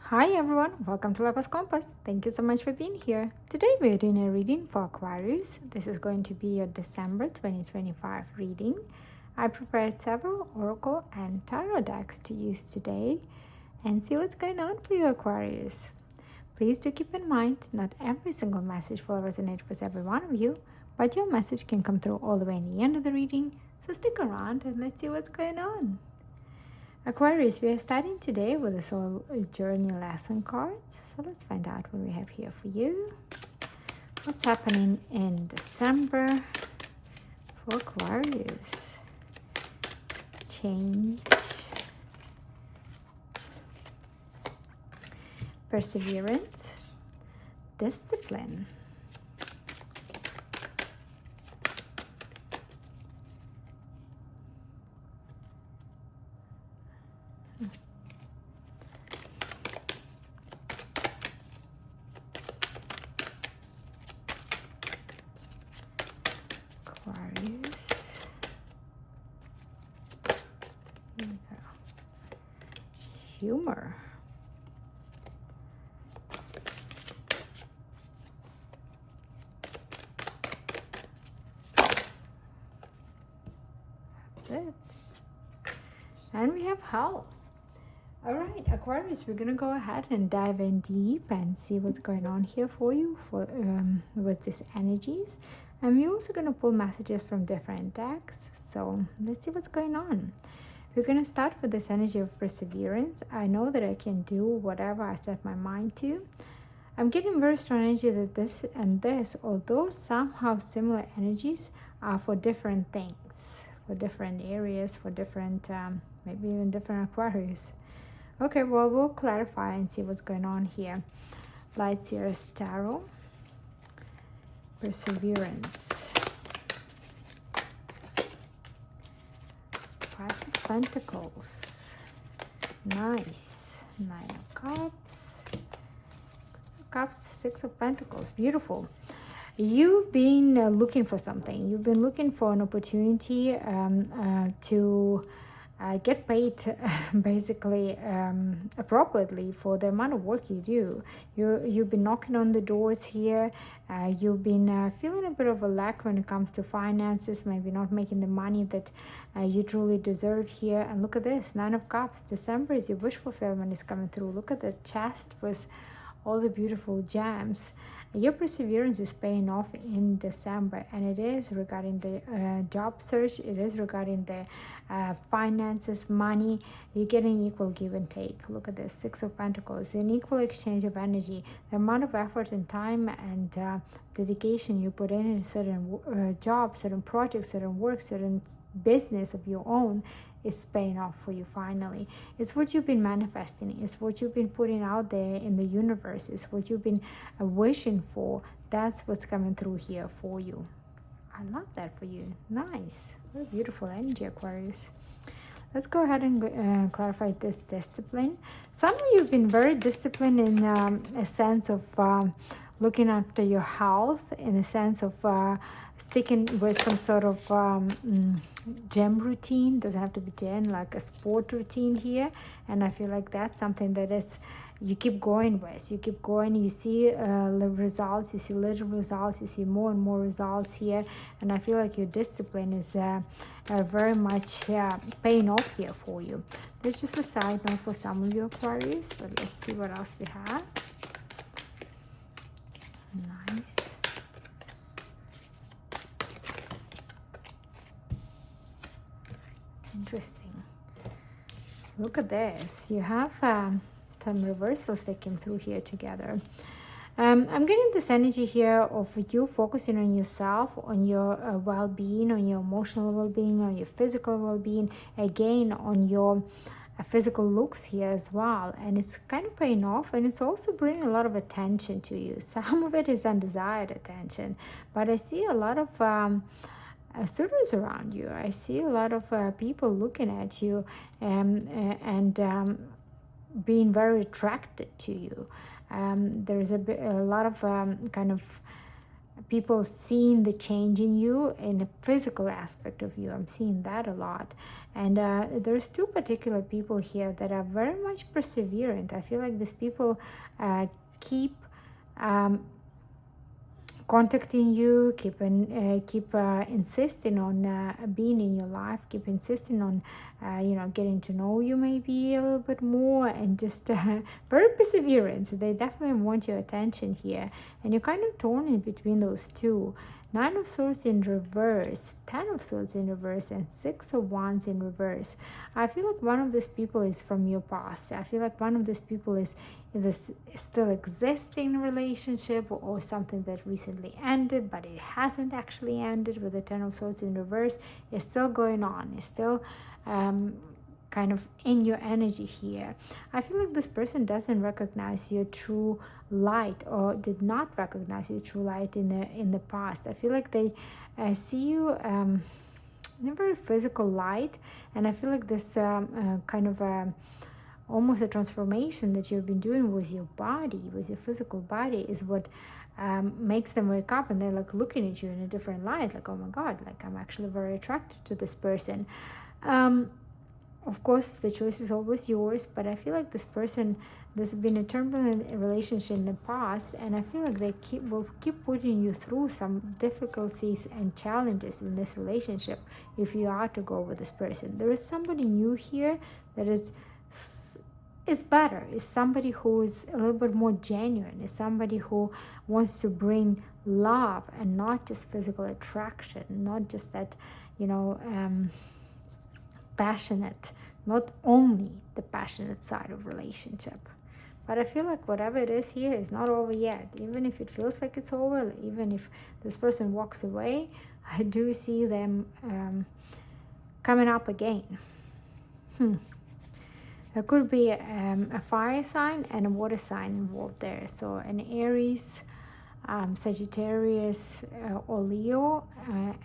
Hi everyone, welcome to Lifepath Compass. Thank you so much for being here. Today we're doing a reading for Aquarius. This is going to be your December 2025 reading. I prepared several oracle and tarot decks to use today and see what's going on for you, Aquarius. Please do keep in mind, not every single message will resonate with every one of you, but your message can come through all the way in the end of the reading, so stick around and let's see what's going on. Aquarius, we are starting today with the Soul Journey lesson cards. So let's find out what we have here for you. What's happening in December for Aquarius? Change, perseverance, discipline, Aquarius. Here we go. Humor. That's it. And we have health. All right, Aquarius, we're going to go ahead and dive in deep and see what's going on here for you with these energies. And we're also going to pull messages from different decks. So let's see what's going on. We're going to start with this energy of perseverance. I know that I can do whatever I set my mind to. I'm getting very strong energy that this and this, although somehow similar energies, are for different things, for different areas, for different, maybe even different Aquarius. Okay, well, we'll clarify and see what's going on here. Light Seer's Tarot. Perseverance. Five of Pentacles. Nice. Nine of Cups. Cups, Six of Pentacles. Beautiful. You've been looking for something. You've been looking for an opportunity to get paid basically appropriately for the amount of work you do. You've been knocking on the doors here. You've been feeling a bit of a lack when it comes to finances, maybe not making the money that you truly deserve here. And look at this, Nine of Cups. December is your wish fulfillment is coming through. Look at the chest with all the beautiful gems. Your perseverance is paying off in December, and it is regarding the job search. It is regarding the finances, money. You're getting equal give and take. Look at this, Six of Pentacles, an equal exchange of energy. The amount of effort and time and dedication you put in a certain job, certain project, certain work, certain business of your own is paying off for you finally. It's what you've been manifesting. It's what you've been putting out there in the universe. It's what you've been wishing for. That's what's coming through here for you. I love that for you. Nice. What a beautiful energy, Aquarius. Let's go ahead and clarify this discipline. Some of you have been very disciplined in a sense of looking after your health, in a sense of sticking with some sort of gym routine. Doesn't have to be gym, like a sport routine here. And I feel like that's something that is you keep going with. You keep going, you see the results, you see little results, you see more and more results here. And I feel like your discipline is very much paying off here for you. There's just a side note for some of you Aquarius, but let's see what else we have. Nice. Interesting. Look at this. You have some reversals that came through here together. I'm getting this energy here of you focusing on yourself, on your well-being, on your emotional well-being, on your physical well-being, again on your physical looks here as well. And it's kind of paying off, and it's also bringing a lot of attention to you. Some of it is undesired attention, but I see a lot of suitors around you. I see a lot of people looking at you and being very attracted to you. There's a lot of kind of people seeing the change in you in a physical aspect of you. I'm seeing that a lot. And there's two particular people here that are very much perseverant. I feel like these people keep contacting you, keep insisting on being in your life, keep insisting on getting to know you maybe a little bit more, and just very perseverant. They definitely want your attention here, and you're kind of torn in between those two. 9 of Swords in reverse, 10 of Swords in reverse, and 6 of Wands in reverse. I feel like one of these people is from your past. I feel like one of these people is in this still existing relationship, or something that recently ended, but it hasn't actually ended with the 10 of Swords in reverse. It's still going on. It's still kind of in your energy here. I feel like this person doesn't recognize your true light, or did not recognize your true light in the past. I feel like they see you in a very physical light, and I feel like this kind of almost a transformation that you've been doing with your body, with your physical body, is what makes them wake up, and they're like looking at you in a different light, like, oh my god, like I'm actually very attracted to this person. Of course, the choice is always yours, but I feel like this person, there's been a turbulent relationship in the past, and I feel like they will keep putting you through some difficulties and challenges in this relationship if you are to go with this person. There is somebody new here that is better, is somebody who is a little bit more genuine, is somebody who wants to bring love and not just physical attraction, not just that, passionate, not only the passionate side of relationship. But I feel like whatever it is here is not over yet. Even if it feels like it's over, even if this person walks away, I do see them coming up again. There could be a fire sign and a water sign involved there. So an Aries, Sagittarius or Leo,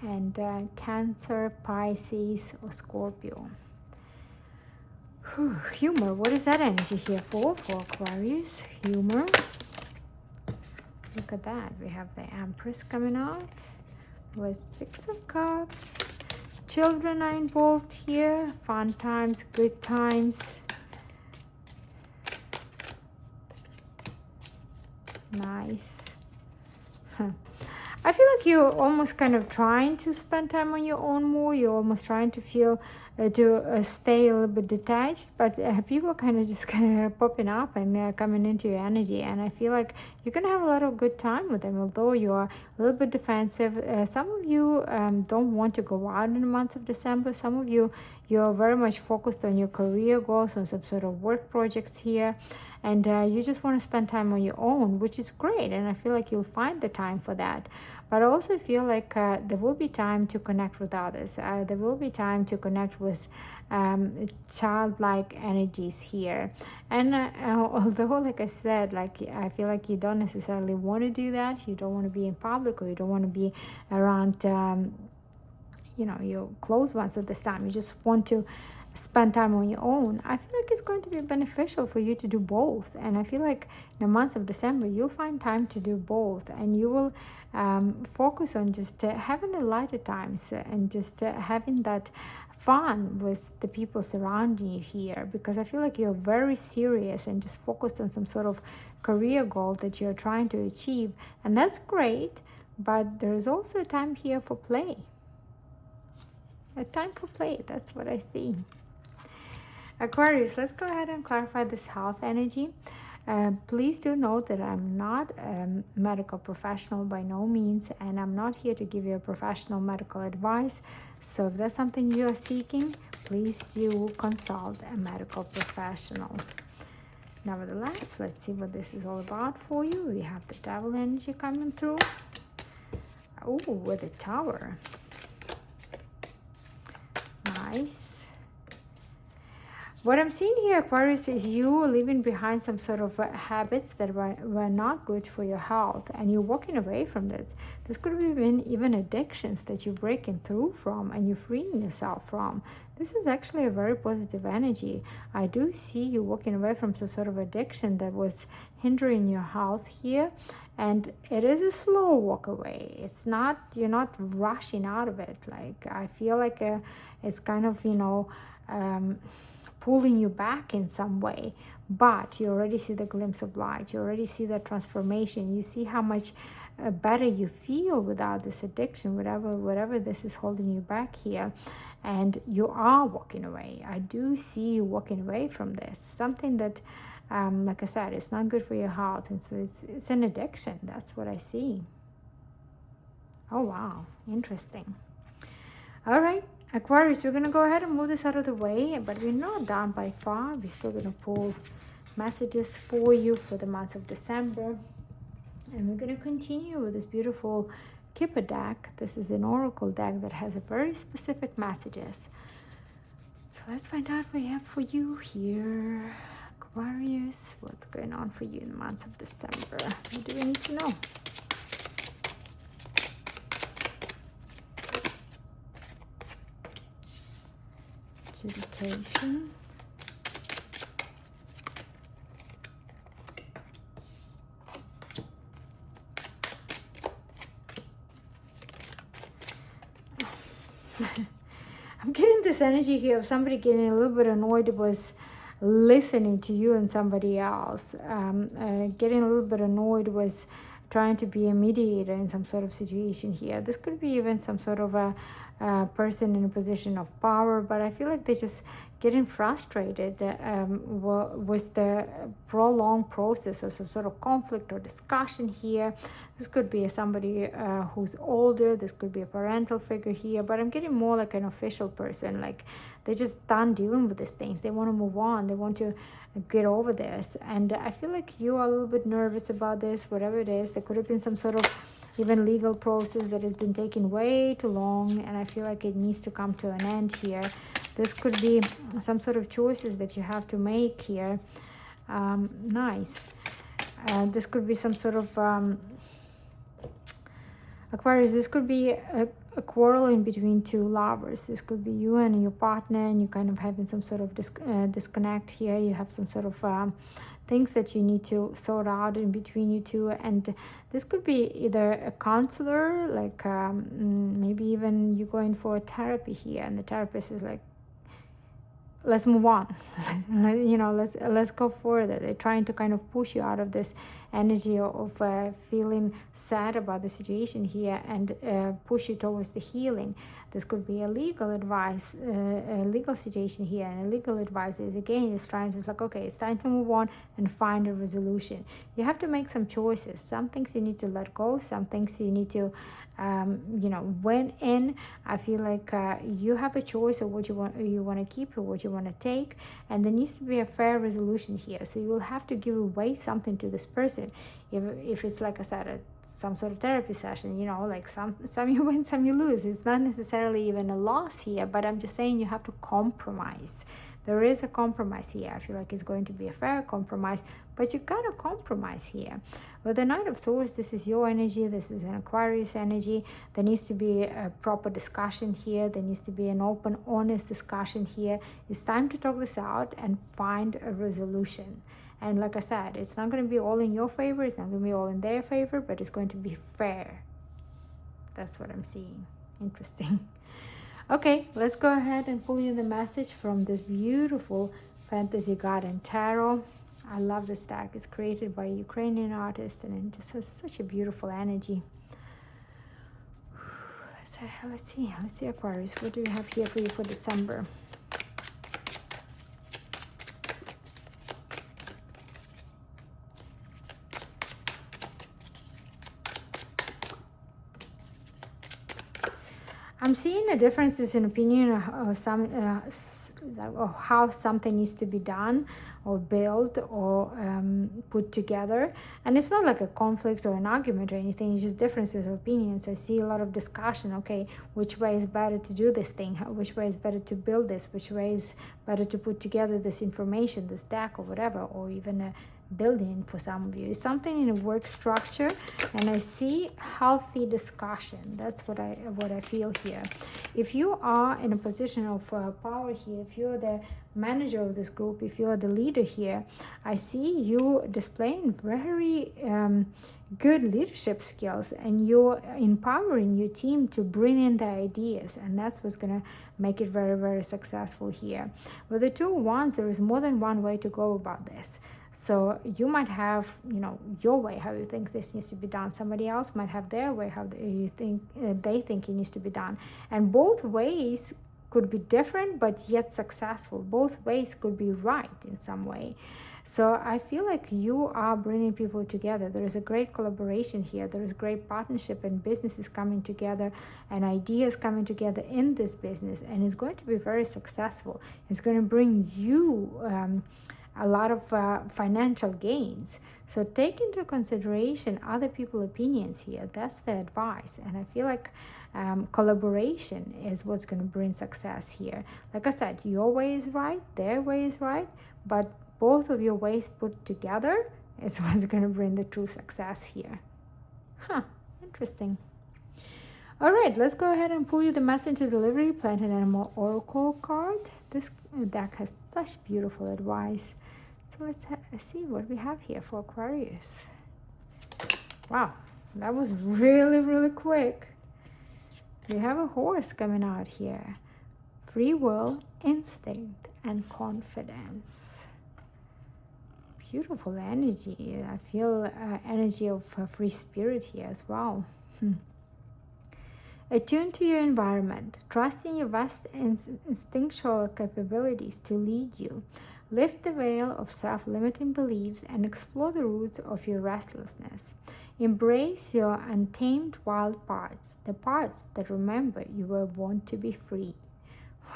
and Cancer, Pisces or Scorpio. Humor, what is that energy here for Aquarius? Humor. Look at that. We have the Empress coming out with 6 of Cups. Children are involved here. Fun times, good times. Nice. I feel like you're almost kind of trying to spend time on your own more. You're almost trying to feel to stay a little bit detached, but people kind of just kind of popping up and coming into your energy, and I feel like you're gonna have a lot of good time with them, although you are a little bit defensive. Some of you don't want to go out in the month of December. Some of you, you're very much focused on your career goals, on some sort of work projects here, and you just want to spend time on your own, which is great, and I feel like you'll find the time for that. But I also feel like there will be time to connect with others. There will be time to connect with childlike energies here. And although, like I said, like I feel like you don't necessarily want to do that. You don't want to be in public, or you don't want to be around, your close ones at this time. You just want to spend time on your own. I feel like it's going to be beneficial for you to do both, and I feel like in the months of December you'll find time to do both, and you will focus on just having a lighter times and just having that fun with the people surrounding you here, because I feel like you're very serious and just focused on some sort of career goal that you're trying to achieve, and that's great, but there is also a time here for play. A time for play, that's what I see. Aquarius, let's go ahead and clarify this health energy. Please do note that I'm not a medical professional by no means, and I'm not here to give you a professional medical advice. So if there's something you are seeking, please do consult a medical professional. Nevertheless, let's see what this is all about for you. We have the Devil energy coming through. Oh, with a Tower. Nice. What I'm seeing here, Aquarius, is you leaving behind some sort of habits that were not good for your health, and you're walking away from that. This could have been even addictions that you're breaking through from and you're freeing yourself from. This is actually a very positive energy. I do see you walking away from some sort of addiction that was hindering your health here, and it is a slow walk away. It's not, you're not rushing out of it. Like, I feel like it's kind of, pulling you back in some way, but you already see the glimpse of light. You already see that transformation. You see how much better you feel without this addiction, whatever this is holding you back here, and you are walking away. I do see you walking away from this, something that like I said, it's not good for your health, and so it's an addiction. That's what I see. Oh wow, interesting. All right, Aquarius, we're going to go ahead and move this out of the way, but we're not done by far. We're still going to pull messages for you for the month of December. And we're going to continue with this beautiful Kipper deck. This is an oracle deck that has a very specific messages. So let's find out what we have for you here. Aquarius, what's going on for you in the month of December? What do we need to know? Adjudication. I'm getting this energy here of somebody getting a little bit annoyed was listening to you and somebody else. Getting a little bit annoyed was trying to be a mediator in some sort of situation here. This could be even some sort of a person in a position of power, but I feel like they're just getting frustrated with the prolonged process of some sort of conflict or discussion here. This could be somebody who's older. This could be a parental figure here, but I'm getting more like an official person. Like, they're just done dealing with these things. They want to move on. They want to get over this. And I feel like you are a little bit nervous about this, whatever it is. There could have been some sort of even legal process that has been taking way too long, and I feel like it needs to come to an end here. This could be some sort of choices that you have to make here. Nice. This could be some sort of Aquarius, this could be a quarrel in between two lovers. This could be you and your partner, and you kind of having some sort of disconnect here. You have some sort of things that you need to sort out in between you two, and this could be either a counselor, like maybe even you going for a therapy here, and the therapist is like, let's move on. Let's go further. They're trying to kind of push you out of this energy of feeling sad about the situation here, and push you towards the healing. This could be a legal advice, a legal situation here, and a legal advice is again is trying to, it's like, okay, it's time to move on and find a resolution. You have to make some choices. Some things you need to let go. Some things you need to when in, I feel like you have a choice of what you want to keep or what you want to take, and there needs to be a fair resolution here. So you will have to give away something to this person. If it's, like I said, some sort of therapy session, like some you win, some you lose. It's not necessarily even a loss here, but I'm just saying you have to compromise. There is a compromise here. I feel like it's going to be a fair compromise, but you gotta compromise here. With the Knight of Swords, this is your energy. This is an Aquarius energy. There needs to be a proper discussion here. There needs to be an open, honest discussion here. It's time to talk this out and find a resolution. And like I said, it's not going to be all in your favor. It's not going to be all in their favor, but it's going to be fair. That's what I'm seeing. Interesting. Okay, let's go ahead and pull you the message from this beautiful Fantasy Garden Tarot. I love this deck. It's created by a Ukrainian artist, and it just has such a beautiful energy. Let's see, Aquarius. What do we have here for you for December? I'm seeing the differences in opinion of how something needs to be done, or build or put together. And it's not like a conflict or an argument or anything, it's just differences of opinions. I see a lot of discussion. Okay, which way is better to do this thing, which way is better to build this, which way is better to put together this information, this deck or whatever, or even a building for some of you. It's something in a work structure, and I see healthy discussion. That's what I feel here. If you are in a position of power here, if you're the manager of this group, if you're the leader here, I see you displaying very good leadership skills, and you're empowering your team to bring in the ideas, and that's what's gonna make it very, very successful here. With the Two of Wands, there is more than one way to go about this. So you might have, your way, how you think this needs to be done. Somebody else might have their way, how they think it needs to be done. And both ways could be different, but yet successful. Both ways could be right in some way. So I feel like you are bringing people together. There is a great collaboration here. There is great partnership, and businesses coming together and ideas coming together in this business. And it's going to be very successful. It's going to bring you a lot of financial gains. So take into consideration other people's opinions here. That's the advice. And I feel like collaboration is what's going to bring success here. Like I said, your way is right, their way is right, but both of your ways put together is what's going to bring the true success here. Interesting. All right, let's go ahead and pull you the Messenger Delivery Plant and Animal Oracle card. This deck has such beautiful advice. So let's see what we have here for Aquarius. Wow, that was really, really quick. We have a horse coming out here. Free will, instinct, and confidence. Beautiful energy. I feel energy of free spirit here as well. Attune to your environment. Trust in your vast instinctual capabilities to lead you. Lift the veil of self-limiting beliefs and explore the roots of your restlessness. Embrace your untamed wild parts, the parts that remember you were born to be free.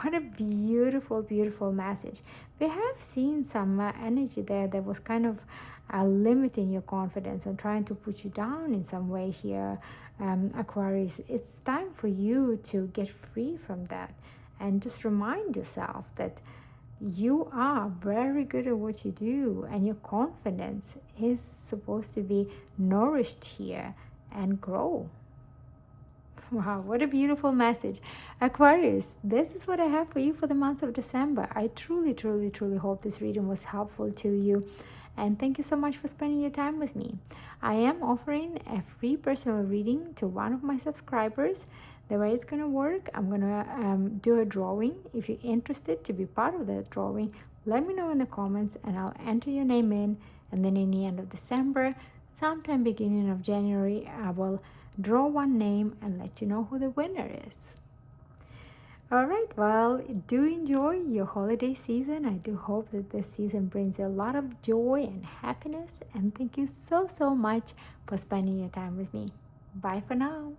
What a beautiful, beautiful message. We have seen some energy there that was kind of limiting your confidence and trying to put you down in some way here, Aquarius. It's time for you to get free from that and just remind yourself that you are very good at what you do, and your confidence is supposed to be nourished here and grow. Wow, what a beautiful message. Aquarius, this is what I have for you for the month of December. I truly, truly, truly hope this reading was helpful to you. And thank you so much for spending your time with me. I am offering a free personal reading to one of my subscribers. The way it's going to work, I'm going to do a drawing. If you're interested to be part of that drawing, let me know in the comments and I'll enter your name in. And then in the end of December, sometime beginning of January, I will draw one name and let you know who the winner is. All right, well, do enjoy your holiday season. I do hope that this season brings you a lot of joy and happiness. And thank you so, so much for spending your time with me. Bye for now.